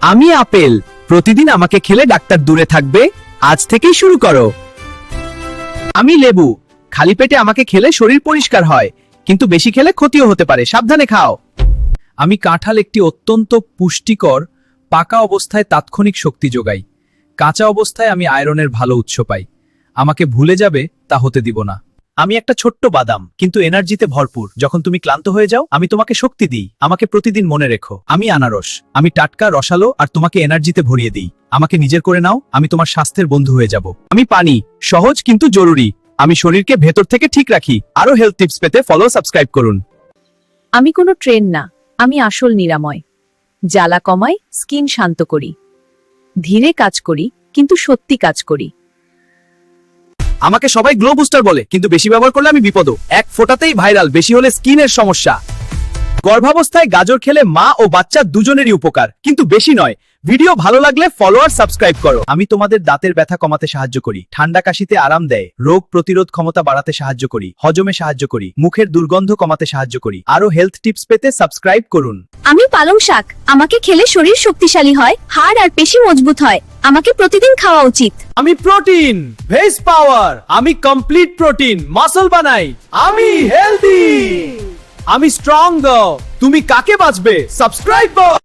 আমি আপেল, প্রতিদিন আমাকে খেলে ডাক্তার দূরে থাকবে, আজ থেকেই শুরু করো। আমি লেবু, খালি পেটে আমাকে খেলে শরীর পরিষ্কার হয়, কিন্তু বেশি খেলে ক্ষতিও হতে পারে, সাবধানে খাও। আমি কাঁঠাল, একটি অত্যন্ত পুষ্টিকর, পাকা অবস্থায় তাৎক্ষণিক শক্তি যোগাই। কাঁচা অবস্থায় আমি আয়রনের ভালো উৎস পাই। আমাকে ভুলে যাবে তা হতে দিব না। আমি একটা ছোট্ট বাদাম, কিন্তু এনার্জিতে ভরপুর। যখন তুমি ক্লান্ত হয়ে যাও, আমি তোমাকে শক্তি দিই। আমাকে প্রতিদিন মনে রেখো। আমি আনারস, আমি টাটকা, রসালো আর তোমাকে এনার্জিতে ভরিয়ে দিই। আমাকে নিজের করে নাও, আমি তোমার স্বাস্থ্যের বন্ধু হয়ে যাব। আমি পানি, সহজ কিন্তু জরুরি। আমি শরীরকে ভেতর থেকে ঠিক রাখি। আরো হেলথ টিপস পেতে ফলো, সাবস্ক্রাইব করুন। আমি কোনো ট্রেন না, আমি আসল নিরাময়। জ্বালা কমাই, স্কিন শান্ত করি। ধীরে কাজ করি, কিন্তু সত্যি কাজ করি। আমাকে সবাই গ্লো বুস্টার বলে, কিন্তু বেশি ব্যবহার করলে আমি বিপদ। এক ফোঁটাতেই ভাইরাল, বেশি হলে স্কিনের সমস্যা। গর্ভাবস্থায় গাজর খেলে মা ও বাচ্চা দুজনেরই উপকার, কিন্তু বেশি নয়। ভিডিও ভালো লাগলে ফলো আর সাবস্ক্রাইব করো। আমি তোমাদের দাঁতের ব্যথা কমাতে সাহায্য করি, ঠান্ডা কাশিতে আরাম দেয়, রোগ প্রতিরোধ ক্ষমতা বাড়াতে সাহায্য করি, হজমে সাহায্য করি, মুখের দুর্গন্ধ কমাতে সাহায্য করি। আরো হেলথ টিপস পেতে সাবস্ক্রাইব করুন। আমি পালং শাক, আমাকে খেলে শরীর শক্তিশালী হয়, হাড় আর পেশি মজবুত হয়। আমাকে প্রতিদিন খাওয়া উচিত। আমি প্রোটিন, ভেজ পাওয়ার, আমি কমপ্লিট প্রোটিন, মাসল বানাই। আমি হেলদি, আমি স্ট্রং। তুমি কাকে বাঁচবে? সাবস্ক্রাইব।